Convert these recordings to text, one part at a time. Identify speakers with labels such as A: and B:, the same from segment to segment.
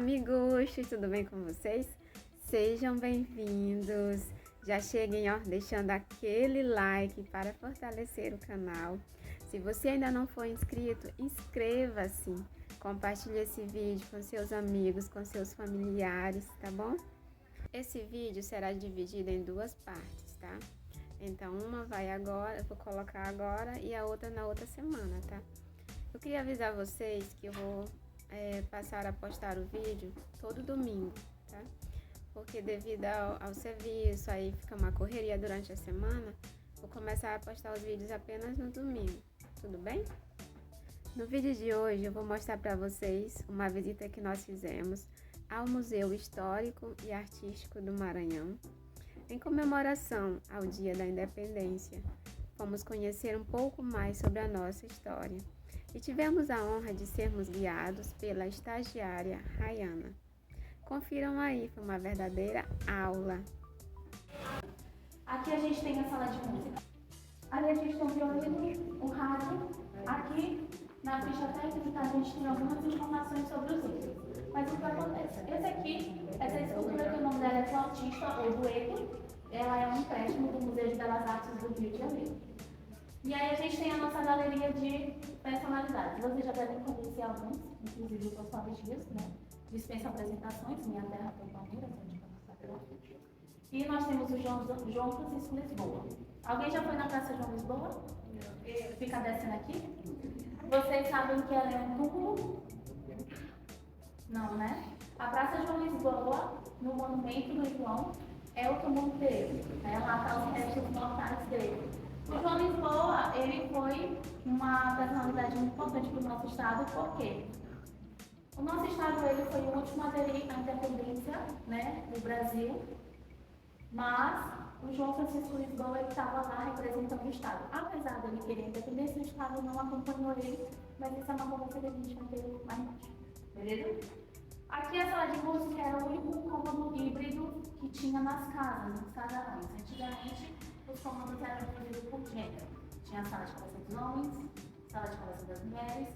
A: amigos, tudo bem com vocês? Sejam bem-vindos. Já cheguem, deixando aquele like para fortalecer o canal. Se você ainda não for inscrito, inscreva-se. Compartilhe esse vídeo com seus amigos, com seus familiares, tá bom? Esse vídeo será dividido em duas partes, tá? Então, uma vai agora, eu vou colocar agora e a outra na outra semana, tá? Eu queria avisar vocês que eu vou passar a postar o vídeo todo domingo, tá? Porque devido ao serviço, aí fica uma correria durante a semana, vou começar a postar os vídeos apenas no domingo, tudo bem? No vídeo de hoje eu vou mostrar para vocês uma visita que nós fizemos ao Museu Histórico e Artístico do Maranhão, em comemoração ao Dia da Independência. Fomos conhecer um pouco mais sobre a nossa história e tivemos a honra de sermos guiados pela estagiária Rayana. Confiram aí, foi uma verdadeira aula.
B: Aqui a gente tem a sala de música, ali a gente tem o violino, o rádio, aqui na ficha técnica a gente tem algumas informações sobre os itens. Mas o que acontece? Essa escultura que o nome dela é Flautista ou Dueto, ela é um empréstimo do Museu de Belas Artes do Rio de Janeiro. E aí a gente tem a nossa galeria de personalidades. Vocês já devem conhecer alguns, inclusive os Oswaldo Dias, né? Dispensa apresentações, Minha Terra foi Palmeiras, onde eu. E nós temos o João Francisco Lisboa. Alguém já foi na Praça João Lisboa? Fica descendo aqui. Vocês sabem que ela é um túmulo? Não, né? A Praça João Lisboa, no monumento do João, é o túmulo dele. Lá está os restos mortais dele. O João Lisboa, ele foi uma personalidade muito importante para o nosso estado, por quê? O nosso estado ele foi o último a aderir à independência, né, do Brasil, mas o João Francisco Lisboa estava lá representando o estado. Apesar dele querer a independência, o estado não acompanhou ele, mas isso é uma conversa que a gente vai ter mais tarde, beleza? Aqui a sala de música era o único cômodo híbrido que tinha nas casas, nos casarões. Antigamente, os cômodos eram divididos por gênero. Tinha a sala de palestra dos homens, sala de palestra das mulheres,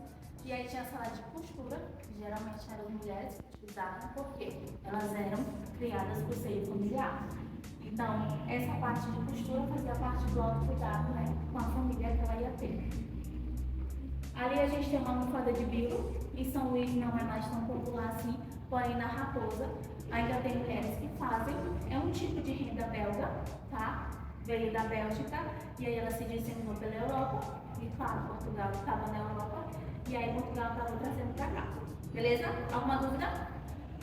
B: e aí tinha a sala de costura, que geralmente eram as mulheres que utilizavam, porque elas eram criadas por seio familiar. Então, essa parte de costura fazia parte do autocuidado, né, com a família que ela ia ter. Ali a gente tem uma almofada de bilo, em São Luís não é mais tão popular assim, porém na Raposa ainda tem mulheres que fazem. É um tipo de renda belga, tá? Veio da Bélgica e aí ela se disseminou pela Europa, e claro, Portugal estava na Europa, e aí Portugal estava trazendo para cá. Beleza? Alguma dúvida?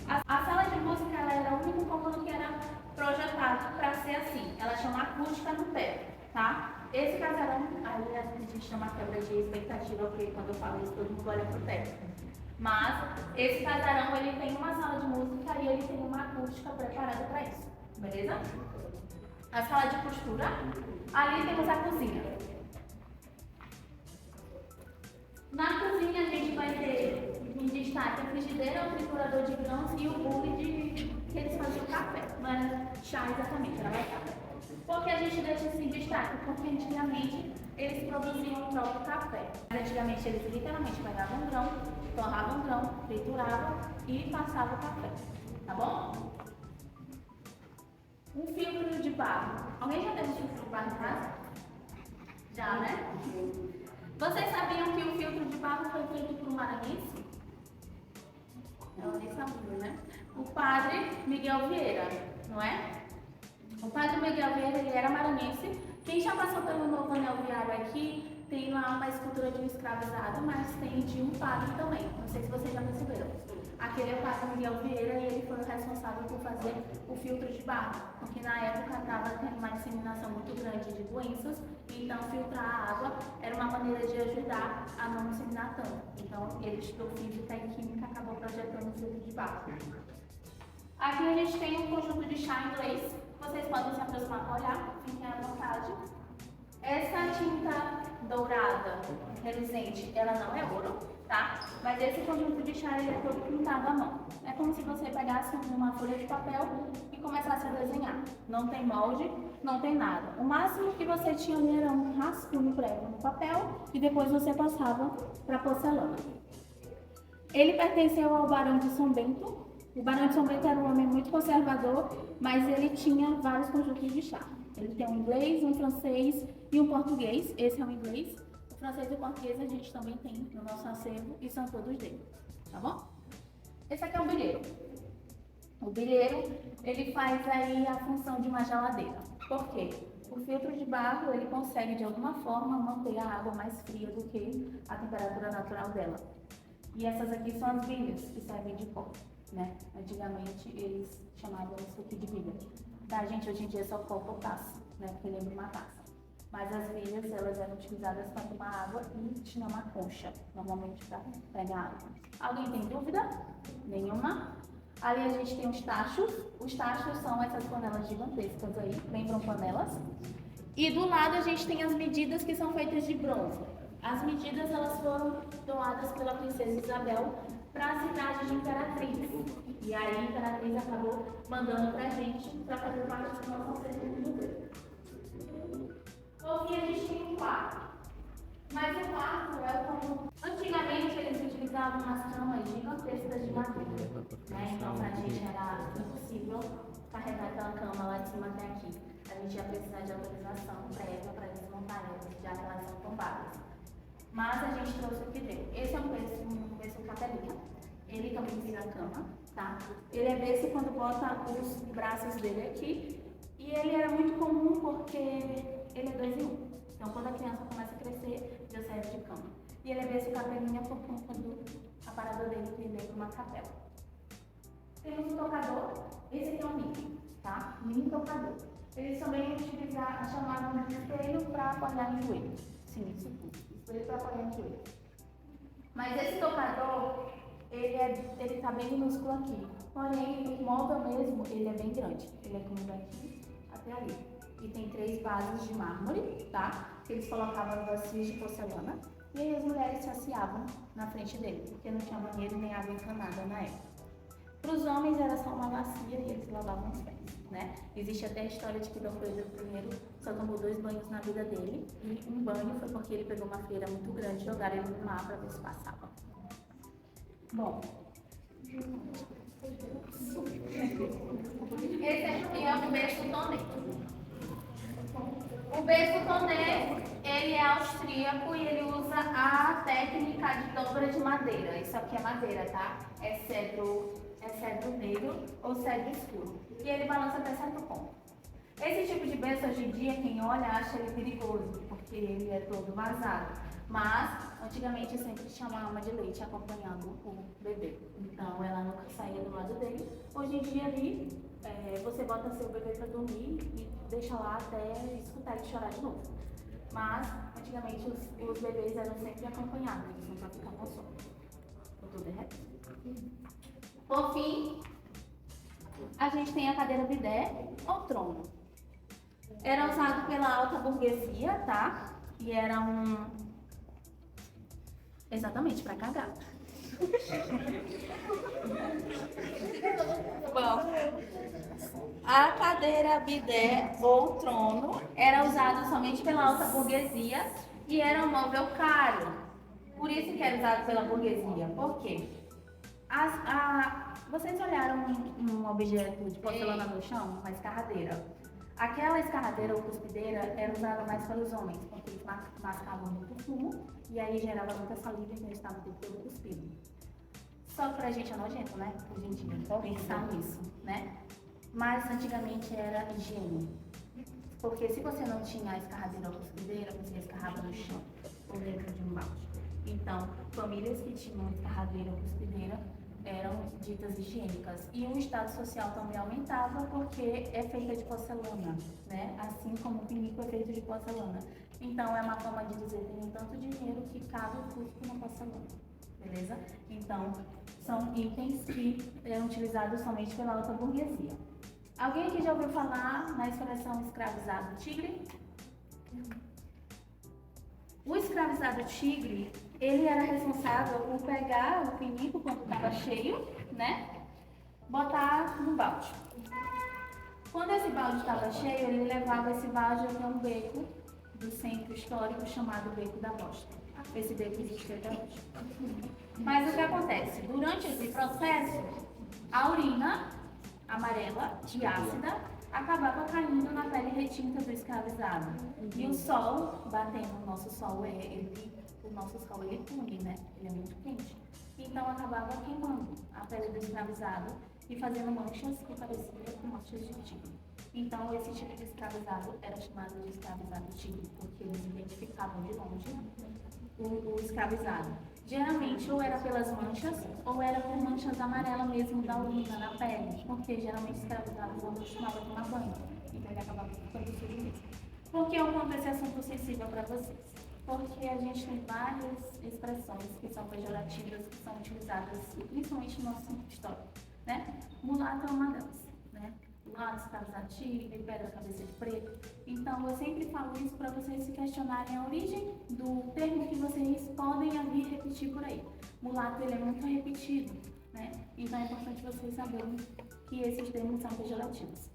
B: A sala de música ela era o único cômodo que era projetado para ser assim. Ela chama acústica no pé, tá? Esse casarão, aí a gente chama quebra de expectativa, porque quando eu falo isso todo mundo olha pro teto. Mas esse casarão ele tem uma sala de música e ele tem uma acústica preparada para isso, beleza? A sala de costura, ali temos a cozinha. Na cozinha a gente vai ter em destaque a frigideira, o triturador de grãos e o bule que eles faziam café. Não era chá exatamente, era mais café. Por que a gente deixa esse destaque? Porque antigamente eles produziam o próprio café. Antigamente eles literalmente pegavam um grão, torravam um grão, trituravam e passavam o café. Tá bom? Um filtro de barro. Alguém já teve um filtro de barro em casa? Já, né? Vocês sabiam que o filtro de barro foi feito por um maranhense? Eu nem sabia, né? O padre Miguel Vieira, não é? O padre Miguel Vieira, ele era maranhense. Quem já passou pelo novo anel viário aqui, tem lá uma escultura de um escravizado, mas tem de um padre também. Não sei se vocês já perceberam. Aquele é o padre Miguel Vieira e ele foi o responsável por fazer o filtro de barro, porque na época estava tendo uma disseminação muito grande de doenças, então filtrar a água era uma maneira de ajudar a não disseminar tanto. Então ele estudou física e química, acabou projetando o filtro de barro. Aqui a gente tem um conjunto de chá inglês, vocês podem se aproximar para olhar, fiquem à vontade. Essa tinta dourada, reluzente, ela não é ouro, tá? Mas esse conjunto de chá ele é todo pintado à mão. É como se você pegasse uma folha de papel e começasse a desenhar. Não tem molde, não tem nada. O máximo que você tinha era um rascunho prévio no papel e depois você passava para porcelana. Ele pertenceu ao Barão de São Bento, O Barão de São Bento era um homem muito conservador, mas ele tinha vários conjuntos de chá. Ele tem um inglês, um francês e um português. Esse é o inglês. O francês e o português a gente também tem no nosso acervo e são todos dele, tá bom? Esse aqui é o bilheiro. O bilheiro, ele faz aí a função de uma geladeira. Por quê? O filtro de barro, ele consegue de alguma forma manter a água mais fria do que a temperatura natural dela. E essas aqui são as bilhas que servem de copo, né? Antigamente eles chamavam isso aqui de bilha. Da gente hoje em dia é só copo ou taça, né? Porque lembra uma taça. Mas as bilhas, elas eram utilizadas para tomar água e tinha uma concha, normalmente para pegar água. Alguém tem dúvida? Nenhuma? Ali a gente tem os tachos. Os tachos são essas panelas gigantescas aí, lembram panelas? E do lado a gente tem as medidas que são feitas de bronze. As medidas, elas foram doadas pela princesa Isabel para a cidade de Imperatriz. E aí a Imperatriz acabou mandando para a gente para fazer parte do nosso acervo do museu. Por fim, a gente tem um quarto. Mas o quarto é como... Antigamente, eles utilizavam umas camas gigantescas de madeira, né? Então, pra gente era impossível carregar aquela cama lá de cima até aqui. A gente ia precisar de autorização prévia para desmontar elas, já que elas são tombadas. Mas a gente trouxe o que deu. Esse é um berço capelinha. Ele também vira a cama, tá? Ele é berço quando bota os braços dele aqui. E ele era muito comum porque ele é 2 em 1. Então, quando a criança começa a crescer, já serve de cama. E ele é berço capelinha por conta do aparador dele prender para uma capela. Temos um tocador. Esse aqui é um mini, tá? Mini tocador. Eles também chamavam de espelho para apoiar no joelho. Sim, isso tudo. Espelho para apoiar no joelho. Mas esse tocador, ele tá bem minúsculo aqui. Porém, o móvel mesmo, ele é bem grande. Ele é como daqui até ali. E tem 3 bases de mármore, tá? Que eles colocavam bacias de porcelana. E aí as mulheres saciavam na frente dele, porque não tinha banheiro nem água encanada na época. Para os homens era só uma bacia e eles lavavam os pés, né? Existe até a história de que Dom Pedro I só tomou 2 banhos na vida dele. E um banho foi porque ele pegou uma feira muito grande, jogaram ele no mar para ver se passava. Bom, esse aqui é o berço Tonê. O berço Tonê, ele é austríaco e ele usa a técnica de dobra de madeira. Isso aqui é madeira, tá? É cedro negro ou cedro escuro. E ele balança até certo ponto. Esse tipo de berço, hoje em dia, quem olha acha ele perigoso, porque ele é todo vazado. Mas, antigamente, eu sempre tinha uma ama de leite acompanhando o bebê. Então, ela nunca saía do lado dele. Hoje em dia, ali, você bota seu bebê para dormir e deixa lá até escutar ele chorar de novo. Mas, antigamente, os bebês eram sempre acompanhados, eles nunca ficavam só. Botou derreto? Por fim, a gente tem a cadeira bidé ou trono. Era usado pela alta burguesia, tá? E era exatamente, para cagar. Bom, a cadeira bidé ou trono era usada somente pela alta burguesia e era um móvel caro. Por isso que era usado pela burguesia. Por quê? Vocês olharam um objeto de porcelana no chão, uma escarradeira? Aquela escarradeira ou cuspideira era usada mais pelos homens, porque eles mascavam muito fumo e aí gerava muita saliva e eles estavam o tempo todo cuspindo. Só que pra gente é nojento, né? Hoje em dia, pensar nisso, né? Mas antigamente era higiene. Porque se você não tinha a escarradeira ou cuspideira, você escarrava no chão ou dentro de um balde. Então, famílias que tinham escarradeira ou cuspideira eram ditas higiênicas. E o estado social também aumentava porque é feita de porcelana, né? Assim como o pinico é feito de porcelana. Então, é uma forma de dizer que tem tanto dinheiro que cabe o custo na porcelana, beleza? Então, são itens que eram utilizados somente pela alta burguesia. Alguém aqui já ouviu falar na expressão escravizado tigre? O escravizado tigre, ele era responsável por pegar o pinico quando estava cheio, né? Botar no balde. Quando esse balde estava cheio, ele levava esse balde até um beco do centro histórico chamado Beco da Bosta. Esse beco existe até hoje. Mas o que acontece? Durante esse processo, a urina amarela e ácida acabava caindo na pele retinta do escravizado. E o sol, batendo no nosso sol, o nosso sol ele pune, né? Ele é muito quente. Então acabava queimando a pele do escravizado e fazendo manchas que pareciam com manchas de tigre. Então esse tipo de escravizado era chamado de escravizado tigre, porque eles identificavam de longe o escravizado. Geralmente ou era pelas manchas ou era por manchas amarelas mesmo da urina na pele, porque geralmente escravizados não costumavam tomar banho, então ele acabava ficando sujo mesmo. Por que eu conto esse assunto sensível para vocês? Porque a gente tem várias expressões que são pejorativas, que são utilizadas principalmente no nosso histórico, né? Mulato é uma delas, né? Mulato, escravizado tigre, pedra cabeça de preto. Então, eu sempre falo isso para vocês se questionarem a origem do termo que vocês podem vir repetir por aí. Mulato, ele é muito repetido, né? Então, é importante vocês saberem que esses termos são pejorativos.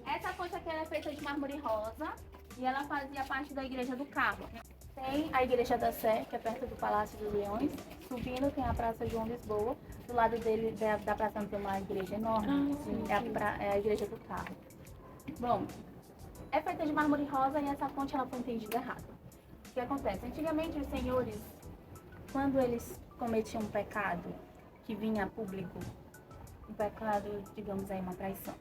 B: Essa fonte aqui é feita de mármore rosa e ela fazia parte da Igreja do Carmo. Tem a Igreja da Sé, que é perto do Palácio dos Leões. Subindo tem a Praça João Lisboa. Do lado dele, da praça, tem uma igreja enorme. É a Igreja do Carmo. Bom, é feita de mármore rosa e essa fonte ela foi entendida errada. O que acontece? Antigamente os senhores, quando eles cometiam um pecado que vinha a público, um pecado, digamos aí, uma traição,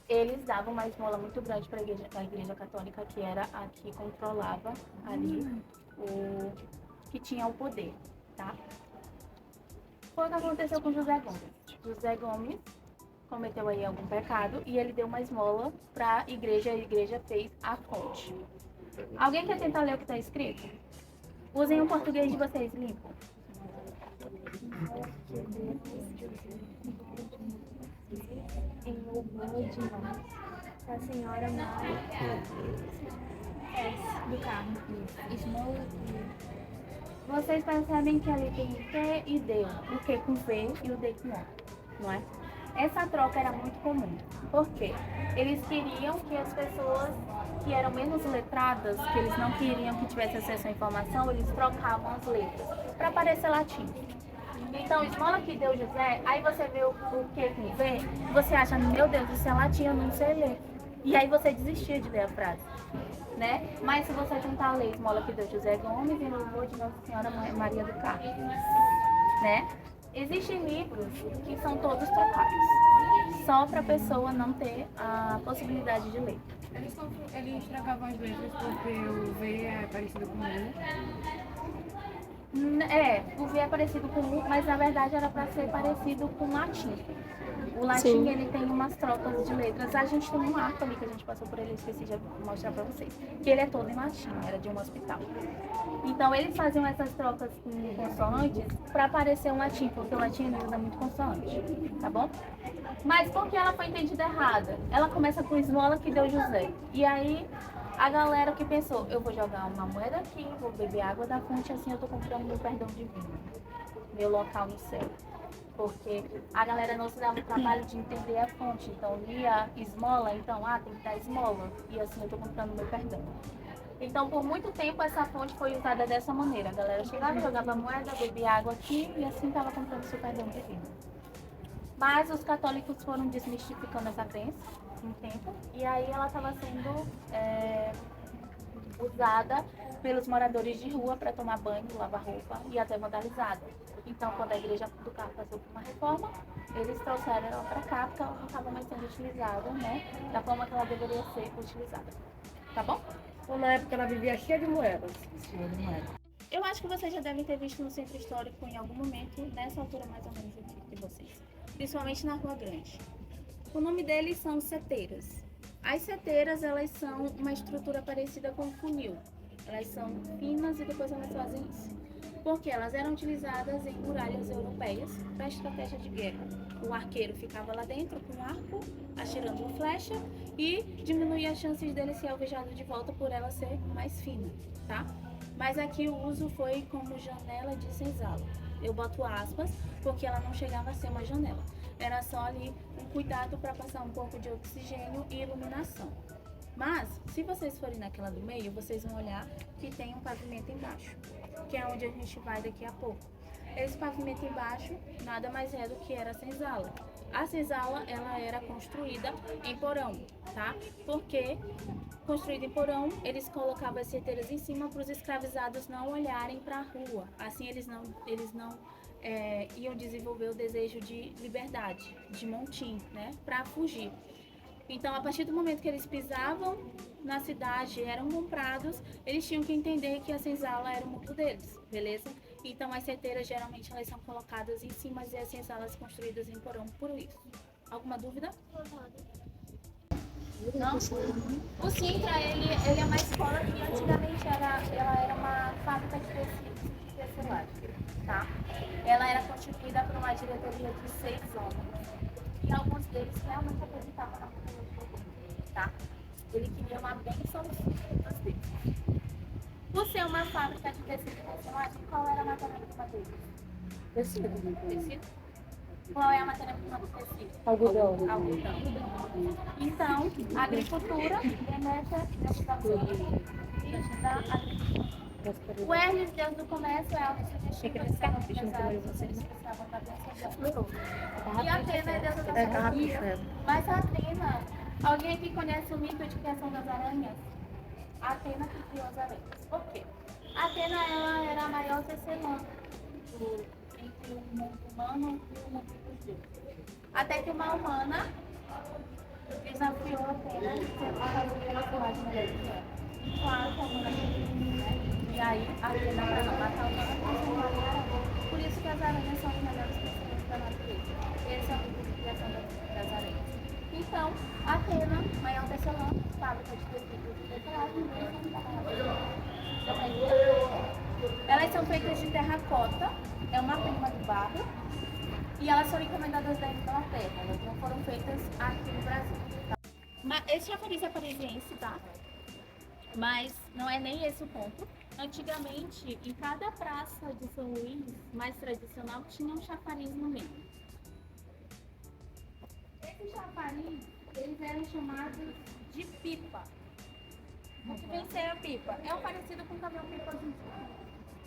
B: eles davam uma esmola muito grande para a igreja católica, que era a que controlava ali que tinha o poder, tá? Foi o que aconteceu com José Gomes. José Gomes cometeu aí algum pecado e ele deu uma esmola para a igreja fez a fonte. Alguém quer tentar ler o que está escrito? Usem o português de vocês limpo.
C: Em louvor de nós, a senhora Maria do carro. Esmola.
B: Vocês percebem que ali tem o que e deu, o que com V e o D com O, não é? Essa troca era muito comum. Por quê? Eles queriam que as pessoas que eram menos letradas, que eles não queriam que tivesse acesso à informação, eles trocavam as letras para parecer latim. Então, esmola que deu José, aí você vê o que com V, você acha, meu Deus, isso é latim, eu não sei ler. E aí você desistia de ler a frase, né? Mas se você tentar ler esmola que deu José Gomes, em louvor de Nossa Senhora Maria do Carmo, né? Existem livros que são todos trocados, só para a pessoa não ter a possibilidade de ler.
C: Eles trocavam as letras porque o V é parecido com o U.
B: O V é parecido com o U, mas na verdade era para ser parecido com o latim. O latim, ele tem umas trocas de letras. A gente tem um arco ali que a gente passou por ele, esqueci de mostrar para vocês. Que ele é todo em latim, era de um hospital. Então eles faziam essas trocas com consoantes para parecer um latim, porque o latim ele usa muito consoante, tá bom? Mas por que ela foi entendida errada? Ela começa com esmola que deu José. E aí a galera que pensou, eu vou jogar uma moeda aqui, vou beber água da fonte, assim eu tô comprando meu perdão divino, meu local no céu. Porque a galera não se dava o trabalho de entender a fonte. Então lia esmola, então tem que dar esmola. E assim eu tô comprando meu perdão. Então por muito tempo essa fonte foi usada dessa maneira. A galera chegava, jogava moeda, bebia água aqui e assim estava comprando seu perdão divino. Mas os católicos foram desmistificando essa crença um tempo. E aí ela estava sendo usada pelos moradores de rua para tomar banho, lavar roupa e até vandalizada. Então, quando a Igreja do Carmo passou por uma reforma, eles trouxeram ela para cá porque ela não estava mais sendo utilizada, né, da forma que ela deveria ser utilizada. Tá bom?
C: Então, na época ela vivia cheia de moedas.
B: Eu acho que vocês já devem ter visto no centro histórico em algum momento, nessa altura mais ou menos aqui de vocês, principalmente na Rua Grande. O nome deles são seteiras. As seteiras, elas são uma estrutura parecida com um funil. Elas são finas e depois elas fazem isso. Porque elas eram utilizadas em muralhas europeias para estratégia de guerra. O arqueiro ficava lá dentro com um arco, atirando uma flecha e diminuía as chances dele ser alvejado de volta por ela ser mais fina, tá? Mas aqui o uso foi como janela de senzala. Eu boto aspas porque ela não chegava a ser uma janela. Era só ali um cuidado para passar um pouco de oxigênio e iluminação. Mas, se vocês forem naquela do meio, vocês vão olhar que tem um pavimento embaixo, que é onde a gente vai daqui a pouco. Esse pavimento embaixo nada mais é do que era a senzala. A senzala, ela era construída em porão, tá? Porque construída em porão, eles colocavam as certeiras em cima para os escravizados não olharem para a rua. Assim eles não iam desenvolver o desejo de liberdade, de montim, né? Para fugir. Então, a partir do momento que eles pisavam na cidade, eram comprados, eles tinham que entender que a senzala era o mundo deles, beleza? Então, as certeiras, geralmente, elas são colocadas em cima e as senzalas construídas em porão por isso. Alguma dúvida? Não? O Sintra, ele é uma escola que antigamente ela era uma fábrica de tecelagem, tá? Ela era constituída por uma diretoria de 6 homens. E alguns deles realmente acreditavam na comunidade, tá? Ele queria uma bênção dos filhos. Por ser uma fábrica de tecido e tecelagem, qual era a matéria-prima deles? Tecido? Qual é a matéria-prima do tecido?
C: Algodão.
B: Então, a agricultura remete à agricultura. O Hermes, Deus do comércio, é autossugestivo, eles eram empresários, eles precisavam da bênção de e Atena é deusa da sabedoria. Mas a Atena, alguém aqui conhece o mito de criação das aranhas? A Atena que criou as aranhas. Por quê? A Atena, ela era a maior tecelã entre o mundo humano e o mundo dos deuses. Até que uma humana desafiou a Atena de ser uma personagem melhor. Claro que a humana né? E aí, a Atena, para não matar a humana, transformou em aranha. Por isso que as aranhas são os melhores personagens da natureza. Esse é o tipo de criação das aranhas. Então, a Atena, maior tecelã, fábrica de tecidos e tecelagem, elas são feitas de terracota, é uma prima do barro, e elas foram encomendadas da Inglaterra, elas não foram feitas aqui no Brasil. Tá? Mas esse chafariz é parisiense, tá? Mas não é nem esse o ponto. Antigamente, em cada praça de São Luís, mais tradicional, tinha um chafariz no meio. Esses chafariz, eles eram chamados de pipa. O que vem ser a pipa? É um parecido com o caminhão-pipa hoje em dia.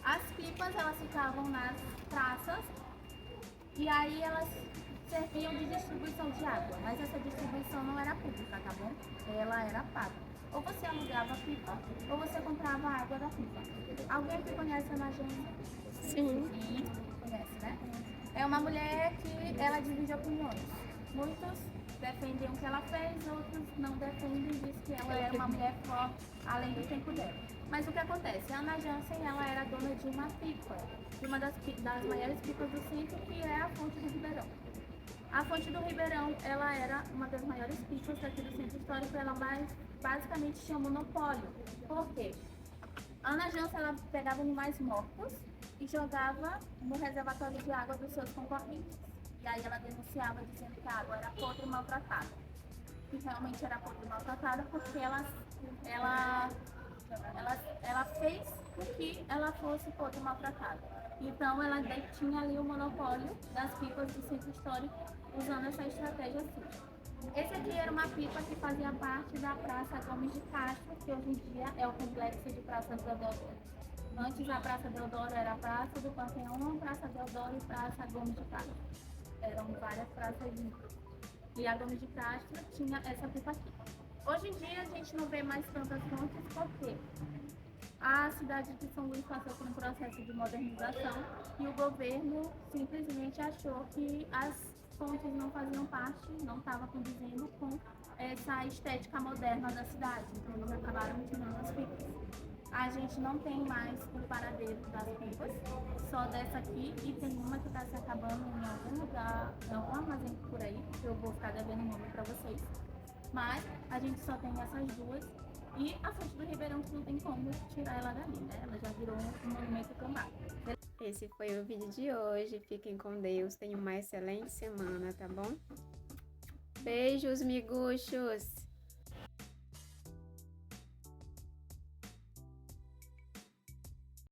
B: As pipas, elas ficavam nas praças e aí elas serviam de distribuição de água. Mas essa distribuição não era pública, tá bom? Ela era paga. Ou você alugava a pipa, ou você comprava a água da pipa. Alguém aqui conhece a Ana Jane? Sim. Sim, conhece, né? É uma mulher que ela divide opiniões. Muitos defendem o que ela fez, outros não defendem e dizem que ela era uma mulher forte, além do tempo dela. Mas o que acontece? A Ana Jansen, ela era dona de uma pipa, de uma das maiores pipas do centro, que é a Fonte do Ribeirão. A Fonte do Ribeirão, ela era uma das maiores pipas daqui do centro histórico, ela basicamente tinha monopólio. Por quê? A Ana Jansen, ela pegava animais mortos e jogava no reservatório de água dos seus concorrentes. E aí ela denunciava dizendo que a água era podre e maltratada. E realmente era podre e maltratada porque ela fez com que ela fosse podre e maltratada. Então ela tinha ali o monopólio das pipas do centro histórico usando essa estratégia assim. Esse aqui era uma pipa que fazia parte da Praça Gomes de Castro, que hoje em dia é o complexo de Praça Deodoro. Antes a Praça Deodoro era a Praça do Panteão, Praça Deodoro e Praça Gomes de Castro. Eram várias praças juntas. E a Gomes de Castro tinha essa pipa aqui. Hoje em dia a gente não vê mais tantas fontes porque a cidade de São Luís passou por um processo de modernização e o governo simplesmente achou que as fontes não faziam parte, não estavam condizendo com essa estética moderna da cidade. Então eles acabaram tirando as pipas. A gente não tem mais o paradeiro das pipas, só dessa aqui, e tem uma que está se acabando em algum lugar, em algum armazém por aí, que eu vou ficar devendo o nome para vocês. Mas a gente só tem essas duas, e a Fonte do Ribeirão que não tem como tirar ela dali, né? Ela já virou um monumento cambado.
A: Esse foi o vídeo de hoje. Fiquem com Deus. Tenham uma excelente semana, tá bom? Beijos, miguxos!